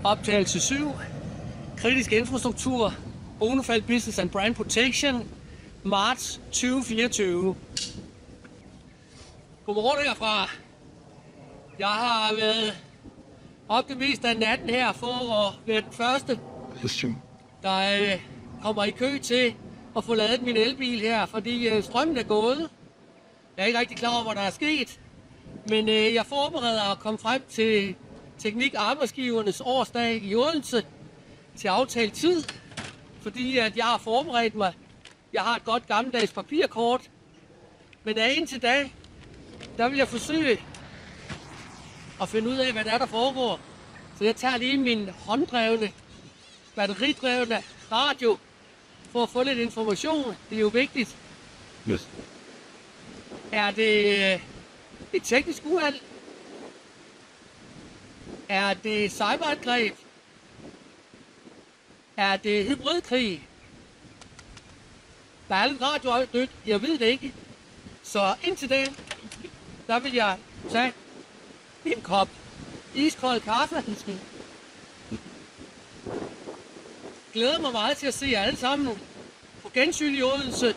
Optagelse 7. Kritisk infrastruktur. Bonefald Business and Brand Protection. Marts 2024. Godmorgen herfra. Jeg har været op det meste af natten her for at være den første, der kommer i kø til at få ladet min elbil her, fordi strømmen er gået. Jeg er ikke rigtig klar over, hvad der er sket, men jeg forbereder at komme frem til Teknik Arbejdsgivernes årsdag i Odense til aftalt tid, fordi at jeg har forberedt mig. Jeg har et godt gammeldags papirkort, men indtil da, der vil jeg forsøge at finde ud af, hvad der foregår. Så jeg tager lige min hånddrevne, batteridrevne radio for at få lidt information. Det er jo vigtigt. Yes. Er det et teknisk uheld? Er det cyberangreb? Er det hybridkrig? Der er lidt radio dødt. Jeg ved det ikke. Så indtil da, der vil jeg tage en kop iskold kaffe. Glæder mig meget til at se jer alle sammen på gensyn i Odense